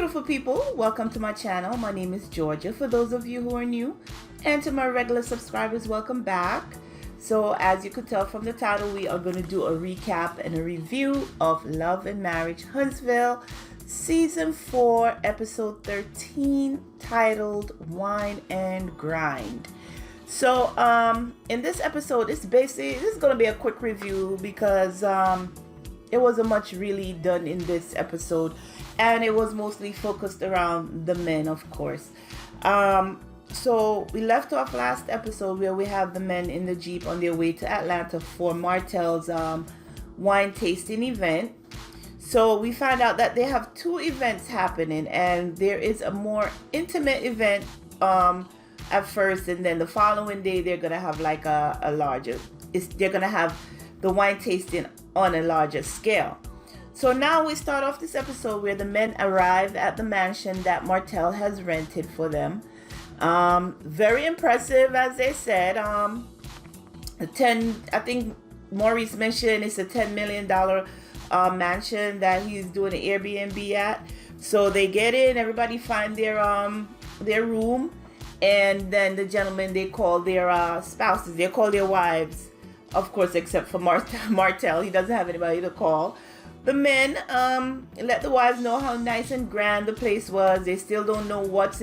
beautiful people, welcome to my channel. My name is Georgia for those of you who are new, and to my regular subscribers, welcome back. So as you could tell from the title, we are going to do a recap and a review of Love and Marriage Huntsville Season 4 Episode 13, titled Wine and Grind. So in this episode, this is going to be a quick review because it wasn't much really done in this episode, and it was mostly focused around the men, of course. So we left off last episode where we have the men in the Jeep on their way to Atlanta for Martel's wine tasting event. So we find out that they have two events happening, and there is a more intimate event at first, and then the following day they're gonna have like a larger. They're gonna have the wine tasting on a larger scale. So now we start off this episode where the men arrive at the mansion that Martel has rented for them. Very impressive, as they said. I think Maurice mentioned it's a $10 million mansion that he's doing an Airbnb at. So they get in, everybody find their room, and then the gentlemen, they call their spouses, they call their wives, of course, except for Martel. He doesn't have anybody to call. The men let the wives know how nice and grand the place was. They still don't know what's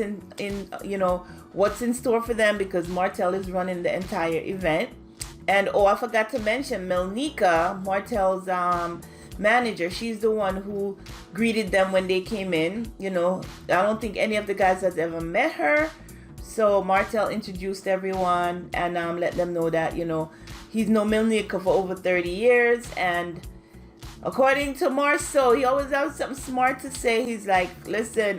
what's in store for them because Martel is running the entire event. And I forgot to mention Melnika, Martel's manager. She's the one who greeted them when they came in. I don't think any of the guys has ever met her. So Martel introduced everyone and let them know that he's known Melnika for over 30 years, and according to Marsau, he always has something smart to say. He's like, listen,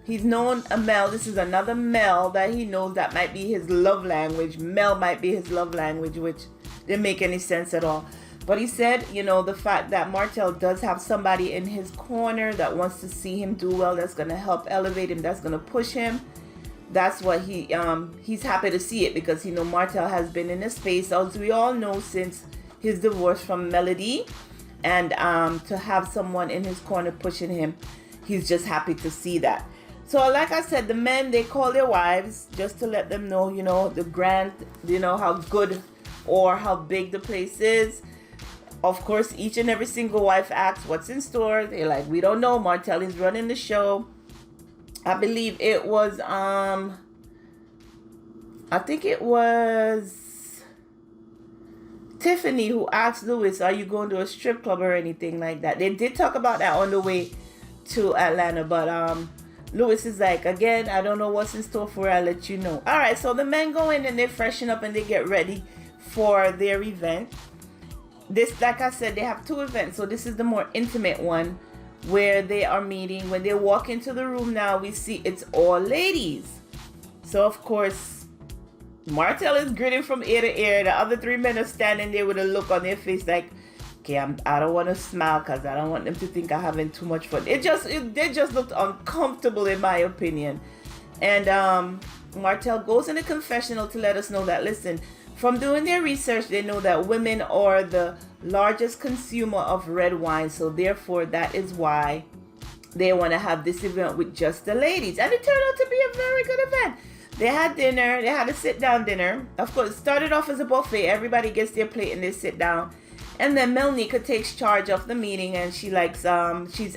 he's known a Mel. This is another Mel that he knows that might be his love language. Mel might be his love language, which didn't make any sense at all. But he said, the fact that Martel does have somebody in his corner that wants to see him do well, that's going to help elevate him, that's going to push him. That's what he's happy to see it, because Martel has been in a space, as we all know, since his divorce from Melody. And to have someone in his corner pushing him, he's just happy to see that. So like I said, the men, they call their wives just to let them know, the grand, how good or how big the place is. Of course, each and every single wife asks what's in store. They're like, we don't know. Martel is running the show. I believe it was, I think it was Tiffany who asked Louis, are you going to a strip club or anything like that? They did talk about that on the way to Atlanta, but Louis is like, again, I don't know what's in store for you, I'll let you know. All right, so the men go in and they freshen up and they get ready for their event. This, like I said, they have two events, so this is the more intimate one where they are meeting. When they walk into the room now, we see it's all ladies. So of course, Martel is grinning from ear to ear. The other three men are standing there with a look on their face like, okay, I don't want to smile because I don't want them to think I'm having too much fun. They just looked uncomfortable, in my opinion. And Martel goes in the confessional to let us know that, listen, from doing their research, they know that women are the largest consumer of red wine. So therefore, that is why they want to have this event with just the ladies. And it turned out to be a very good event. They had dinner. They had a sit-down dinner. Of course, it started off as a buffet. Everybody gets their plate and they sit down. And then Melnika takes charge of the meeting, and she's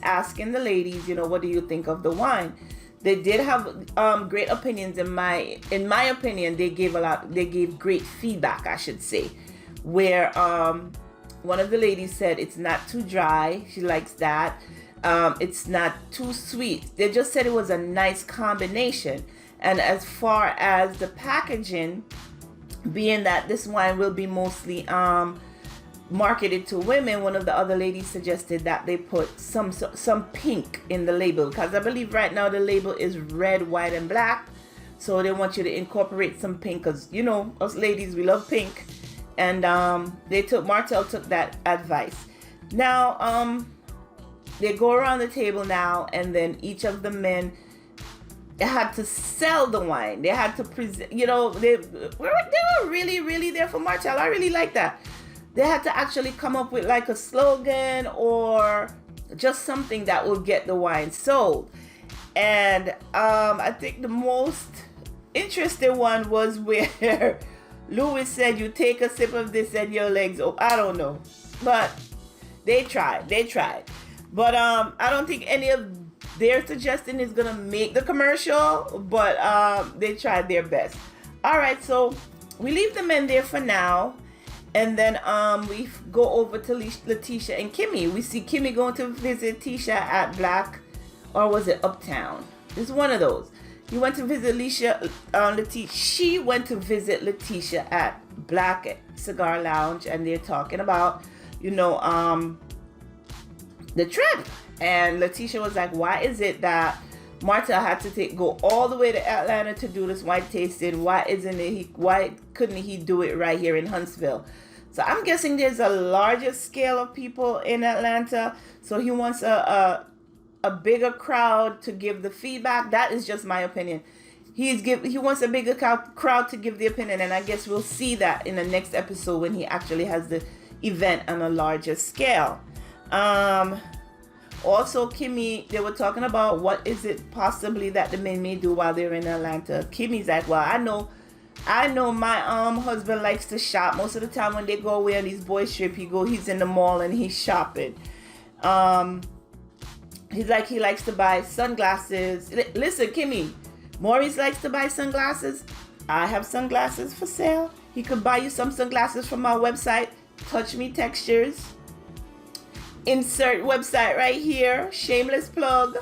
asking the ladies, what do you think of the wine? They did have great opinions. In my opinion, they gave great feedback, I should say, where one of the ladies said it's not too dry. She likes that. It's not too sweet. They just said it was a nice combination. And as far as the packaging, being that this wine will be mostly marketed to women, one of the other ladies suggested that they put some pink in the label, because I believe right now the label is red, white, and black. So they want you to incorporate some pink, because us ladies, we love pink. And Martel took that advice. Now they go around the table now, and then each of the men, they had to sell the wine. They had to present, they were really, really there for Martel. I really like that. They had to actually come up with like a slogan or just something that will get the wine sold. And I think the most interesting one was where Louis said, you take a sip of this and your legs open. I don't know. But they tried. But I don't think any of their suggestion is going to make the commercial. But they tried their best. All right, so we leave the men there for now. And then we go over to Latisha and Kimmi. We see Kimmi going to visit Tisha at Black, or was it Uptown? It's one of those. He went to visit Latisha. She went to visit Latisha at Black Cigar Lounge, and they're talking about, you know, the trip. And Latisha was like, why is it that Martel had to go all the way to Atlanta to do this white tasting? Why couldn't he do it right here in Huntsville? So I'm guessing there's a larger scale of people in Atlanta. So he wants a bigger crowd to give the feedback. That is just my opinion. He wants a bigger crowd to give the opinion, and I guess we'll see that in the next episode when he actually has the event on a larger scale. Also, Kimmi, they were talking about what is it possibly that the men may do while they're in Atlanta. Kimmy's like, well, I know my husband likes to shop. Most of the time when they go away on these boys trip, he's in the mall and he's shopping. He's like, he likes to buy sunglasses. Listen, Kimmi, Maurice likes to buy sunglasses. I have sunglasses for sale. He could buy you some sunglasses from our website, Touch Me Textures. Insert website right here. Shameless plug.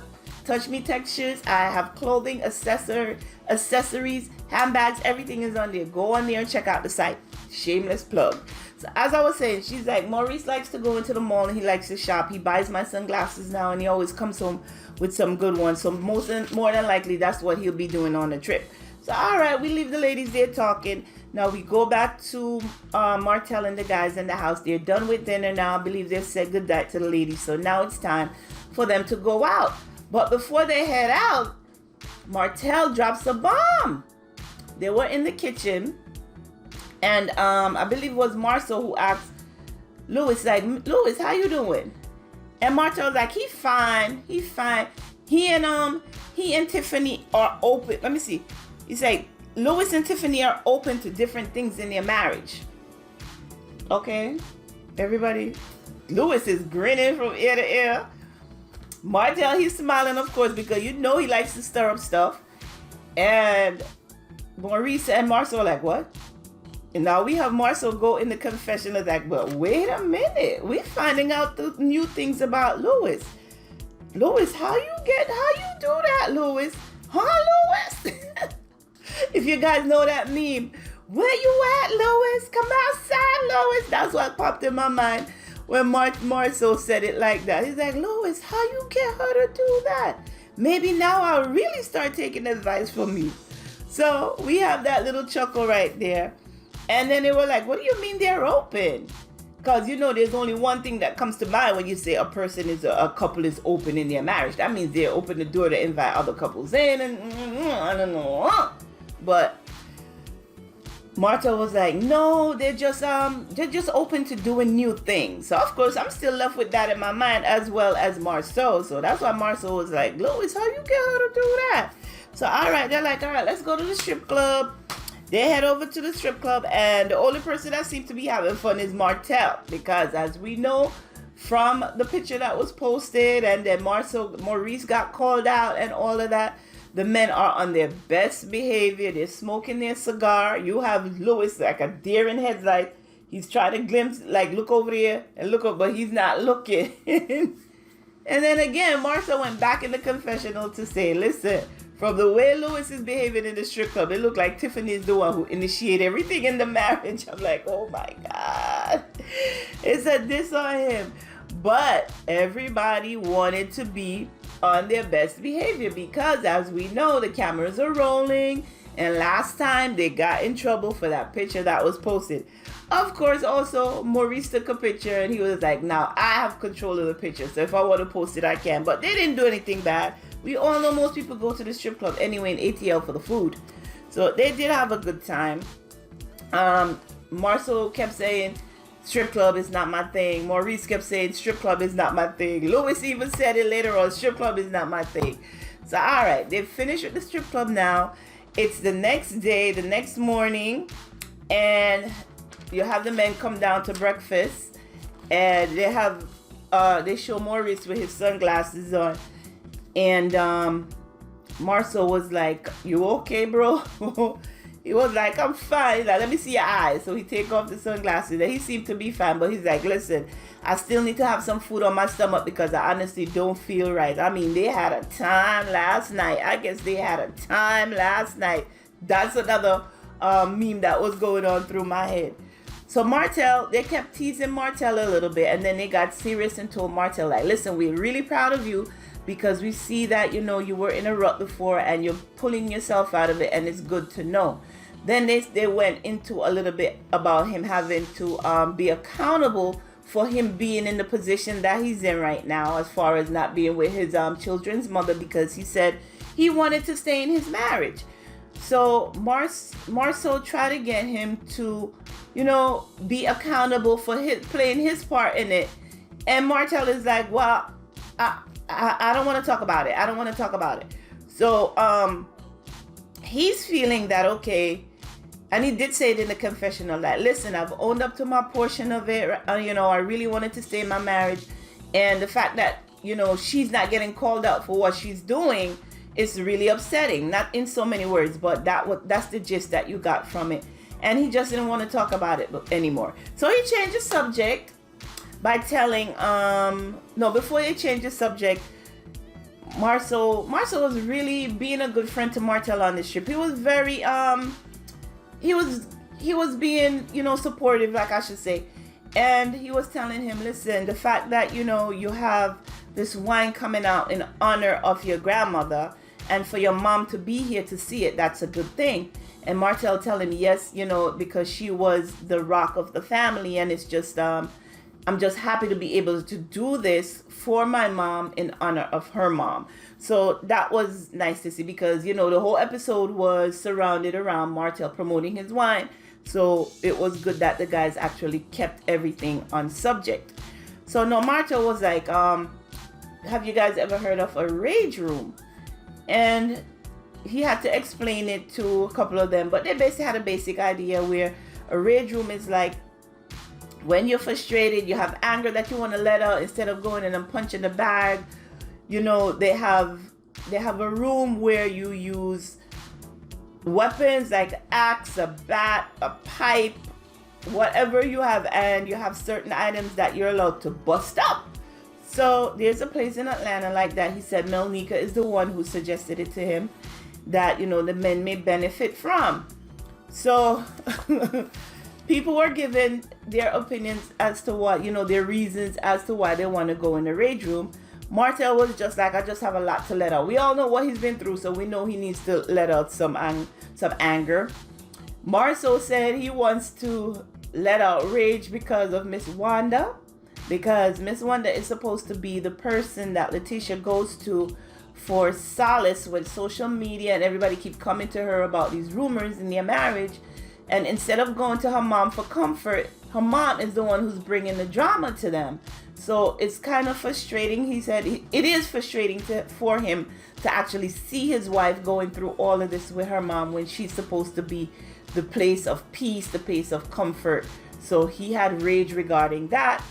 Touch Me Textures. I have clothing, accessories, handbags. Everything is on there. Go on there and check out the site. Shameless plug. So as I was saying, she's like, Maurice likes to go into the mall and he likes to shop. He buys my sunglasses now and he always comes home with some good ones. So more than likely, that's what he'll be doing on the trip. So all right, we leave the ladies there talking. Now we go back to Martel and the guys in the house. They're done with dinner now. I believe they've said goodnight to the ladies. So now it's time for them to go out. But before they head out, Martel drops a bomb. They were in the kitchen. And I believe it was Marsau who asked Louis, like, Louis, how you doing? And Martel was like, he's fine. He and Tiffany are open. Let me see. He's like, Louis and Tiffany are open to different things in their marriage. Okay, everybody. Louis is grinning from ear to ear. Martel, he's smiling, of course, because you know he likes to stir up stuff. And Maurice and Marsau are like, what? And now we have Marsau go in the confessional like, but wait a minute. We're finding out the new things about Louis. Louis, how you do that, Louis? Huh, Louis? If you guys know that meme, where you at, Louis? Come outside, Louis. That's what popped in my mind when Marsau said it like that. He's like, Louis, how you get her to do that? Maybe now I'll really start taking advice from you. So we have that little chuckle right there. And then they were like, what do you mean they're open? Because, you know, there's only one thing that comes to mind when you say a couple is open in their marriage. That means they're open the door to invite other couples in and I don't know. But Martel was like, no, they're just open to doing new things. So, of course, I'm still left with that in my mind as well as Marsau. So that's why Marsau was like, Louis, how you get her to do that? So, all right, they're like, all right, let's go to the strip club. They head over to the strip club, and the only person that seems to be having fun is Martel, because as we know from the picture that was posted, and then Maurice got called out and all of that, the men are on their best behavior. They're smoking their cigar. You have Louis like a deer in headlight. He's trying to glimpse, like, look over there and look up, but he's not looking. And then again, Marsau went back in the confessional to say, listen, from the way Louis is behaving in the strip club, it looked like Tiffany is the one who initiated everything in the marriage. I'm like, oh my God. It's a diss on him. But everybody wanted to be on their best behavior because, as we know, the cameras are rolling. And last time they got in trouble for that picture that was posted. Of course, also, Maurice took a picture and he was like, now I have control of the picture. So if I want to post it, I can. But they didn't do anything bad. We all know most people go to the strip club anyway in ATL for the food. So they did have a good time. Marsau kept saying, strip club is not my thing. Maurice kept saying, strip club is not my thing. Louis even said it later on, strip club is not my thing. So, all right, they've finished with the strip club now. It's the next day, the next morning, and you have the men come down to breakfast, and they show Maurice with his sunglasses on, and Marsau was like, "You okay, bro?" He was like, "I'm fine." He's like, "Let me see your eyes." So he take off the sunglasses, and he seemed to be fine, but he's like, "Listen, I still need to have some food on my stomach because I honestly don't feel right." I mean, they had a time last night. I guess they had a time last night. That's another meme that was going on through my head. So Martell, they kept teasing Martell a little bit, and then they got serious and told Martell, like, "Listen, we're really proud of you because we see that, you know, you were in a rut before and you're pulling yourself out of it, and it's good to know." Then they went into a little bit about him having to be accountable for him being in the position that he's in right now, as far as not being with his children's mother, because he said he wanted to stay in his marriage. So Marsau tried to get him to, you know, be accountable for playing his part in it. And Martell is like, "Well, I don't want to talk about it. I don't want to talk about it." So he's feeling that, okay, and he did say it in the confessional that, "Listen, I've owned up to my portion of it. You know, I really wanted to stay in my marriage. And the fact that, you know, she's not getting called out for what she's doing is really upsetting." Not in so many words, but that's the gist that you got from it. And he just didn't want to talk about it anymore. So he changed the subject by telling, before he changed the subject, Marsau was really being a good friend to Martell on this trip. He was very, he was being, you know, supportive, like I should say. And he was telling him, "Listen, the fact that, you know, you have this wine coming out in honor of your grandmother and for your mom to be here to see it, that's a good thing." And Martell telling him, "Yes, you know, because she was the rock of the family, and it's just, I'm just happy to be able to do this for my mom in honor of her mom." So that was nice to see, because, you know, the whole episode was surrounded around Martell promoting his wine. So it was good that the guys actually kept everything on subject. So no, Martell was like, "Have you guys ever heard of a rage room?" And he had to explain it to a couple of them, but they basically had a basic idea where a rage room is like, when you're frustrated, you have anger that you want to let out, instead of going in and punching the bag, you know, they have a room where you use weapons like an axe, a bat, a pipe, whatever you have, and you have certain items that you're allowed to bust up. So there's a place in Atlanta like that. He said Melnika is the one who suggested it to him, that, you know, the men may benefit from. So people were given their opinions as to what, you know, their reasons as to why they want to go in the rage room. Martell was just like, "I just have a lot to let out." We all know what he's been through, so we know he needs to let out some anger. Marsau said he wants to let out rage because of Miss Wanda, because Miss Wanda is supposed to be the person that Latisha goes to for solace with social media, and everybody keep coming to her about these rumors in their marriage. And instead of going to her mom for comfort, her mom is the one who's bringing the drama to them. So it's kind of frustrating. He said it is frustrating for him to actually see his wife going through all of this with her mom, when she's supposed to be the place of peace, the place of comfort. So he had rage regarding that.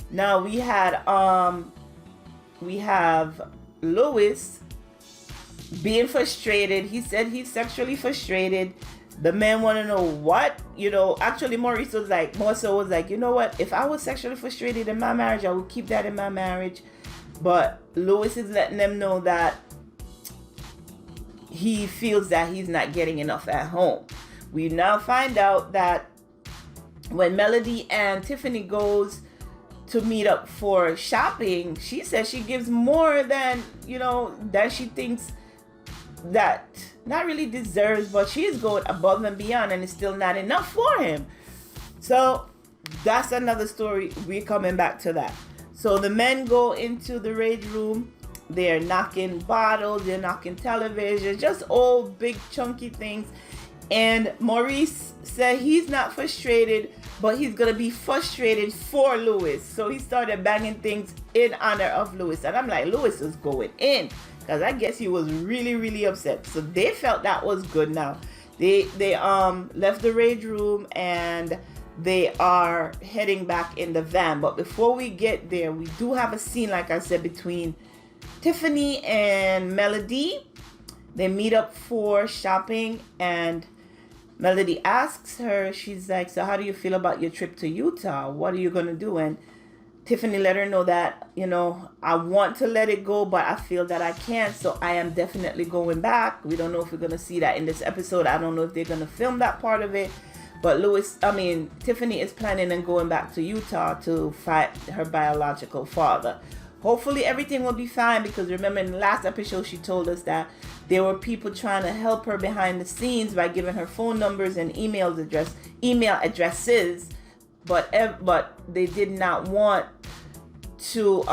Now we have Louis being frustrated. He said he's sexually frustrated. The men want to know what, you know. Actually, Marsau was like, "You know what? If I was sexually frustrated in my marriage, I would keep that in my marriage." But Louis is letting them know that he feels that he's not getting enough at home. We now find out that when Melody and Tiffany goes to meet up for shopping, she says she gives more than, you know, that she thinks that not really deserves, but she is going above and beyond, and it's still not enough for him. So that's another story. We're coming back to that. So the men go into the rage room. They're knocking bottles, they're knocking television, just old big chunky things. And Maurice said he's not frustrated, but he's gonna be frustrated for Louis. So he started banging things in honor of Louis. And I'm like, Louis is going in. because I guess he was really, really upset. So they felt that was good. Now they left the rage room and they are heading back in the van. But before we get there, we do have a scene, like I said, between Tiffany and Melody. They meet up for shopping, and Melody asks her, she's like, so how do you feel about your trip to Utah? What are you going to do? And Tiffany let her know that, you know, I want to let it go, but I feel that I can't. So I am definitely going back. We don't know if we're going to see that in this episode. I don't know if they're going to film that part of it. But Tiffany is planning on going back to Utah to fight her biological father. Hopefully everything will be fine, because remember in the last episode she told us that there were people trying to help her behind the scenes by giving her phone numbers and email addresses, but they did not want to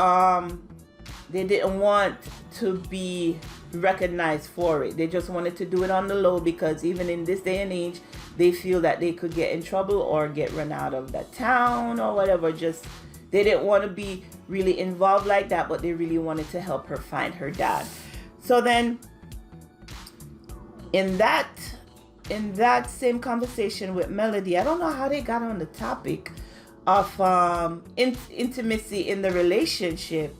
they didn't want to be recognized for it. They just wanted to do it on the low, because even in this day and age, they feel that they could get in trouble or get run out of the town or whatever. Just they didn't want to be really involved like that, but they really wanted to help her find her dad. So then in that same conversation with Melody, I don't know how they got on the topic of intimacy in the relationship,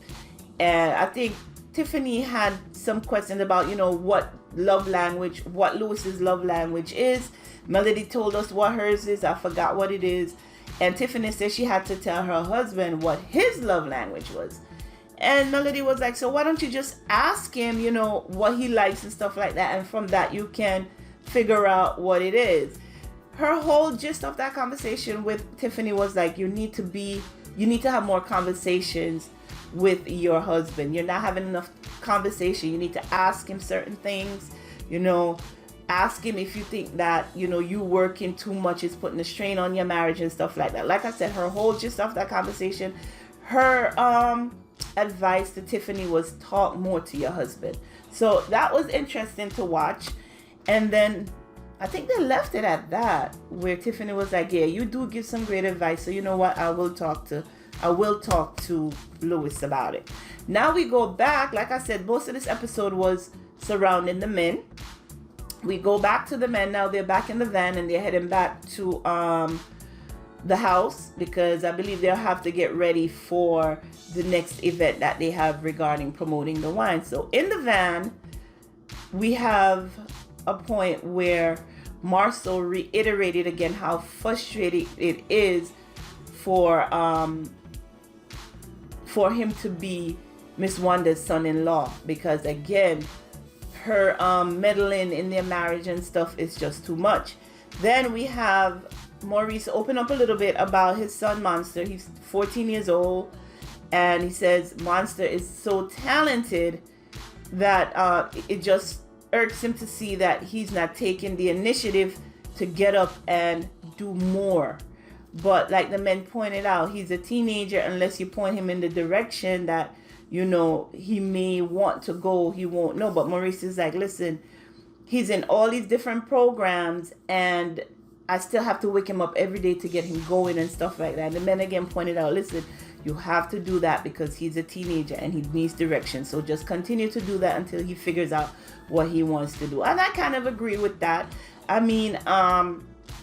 and I think Tiffany had some questions about, you know, what Lewis's love language is. Melody told us what hers is. I forgot what it is. And Tiffany said she had to tell her husband what his love language was. And Melody was like, so why don't you just ask him, you know, what he likes and stuff like that. And from that, you can figure out what it is. Her whole gist of that conversation with Tiffany was like, you need to have more conversations with your husband. You're not having enough conversation. You need to ask him certain things, you know. Ask him if you think that, you know, you working too much is putting a strain on your marriage and stuff like that. Like I said, her whole gist of that conversation, her advice to Tiffany was talk more to your husband. So that was interesting to watch. And then I think they left it at that, where Tiffany was like, yeah, you do give some great advice. So you know what? I will talk to Lewis about it. Now we go back. Like I said, most of this episode was surrounding the men. We go back to the men now. They're back in the van and they're heading back to the house, because I believe they'll have to get ready for the next event that they have regarding promoting the wine. So in the van, we have a point where Marsau reiterated again how frustrating it is for him to be Miss Wanda's son-in-law, because again, her meddling in their marriage and stuff is just too much. Then we have Maurice open up a little bit about his son Monster. He's 14 years old, and he says Monster is so talented that it just irks him to see that he's not taking the initiative to get up and do more. But like the men pointed out, he's a teenager. Unless you point him in the direction that, you know, he may want to go, he won't know. But Maurice is like, listen, he's in all these different programs and I still have to wake him up every day to get him going and stuff like that. And the men again pointed out, listen, you have to do that because he's a teenager and he needs direction. So just continue to do that until he figures out what he wants to do. And I kind of agree with that. I mean,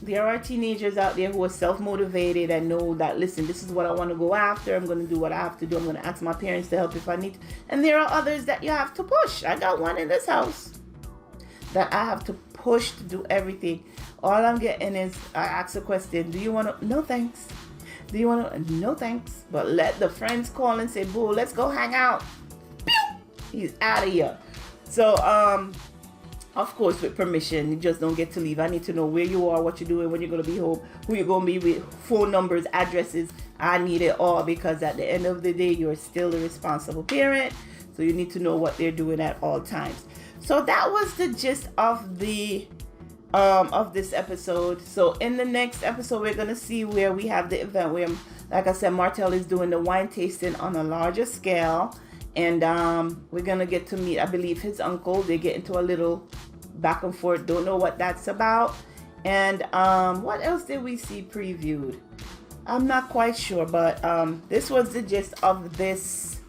there are teenagers out there who are self-motivated and know that, listen, this is what I want to go after. I'm going to do what I have to do. I'm going to ask my parents to help if I need to. And there are others that you have to push. I got one in this house that I have to push to do everything. All I'm getting is, I ask a question, do you want to? No, thanks. Do you want to? No, thanks. But let the friends call and say, boo, let's go hang out. Pew! He's out of here. So, of course, with permission, you just don't get to leave. I need to know where you are, what you're doing, when you're going to be home, who you're going to be with, phone numbers, addresses. I need it all, because at the end of the day, you're still a responsible parent. So you need to know what they're doing at all times. So that was the gist of the of this episode. So in the next episode, we're going to see where we have the event where, like I said, Martel is doing the wine tasting on a larger scale. And we're going to get to meet, I believe, his uncle. They get into a little back and forth. Don't know what that's about. And what else did we see previewed? I'm not quite sure. But this was the gist of this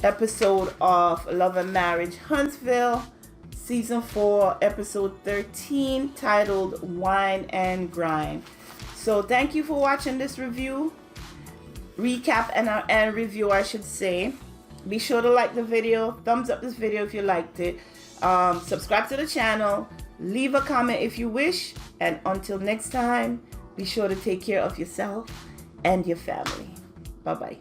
episode of Love and Marriage Huntsville, Season 4, Episode 13, titled Wine and Grind. So thank you for watching this review. Recap and review, I should say. Be sure to like the video, thumbs up this video if you liked it. Subscribe to the channel, leave a comment if you wish, and until next time, be sure to take care of yourself and your family. Bye-bye.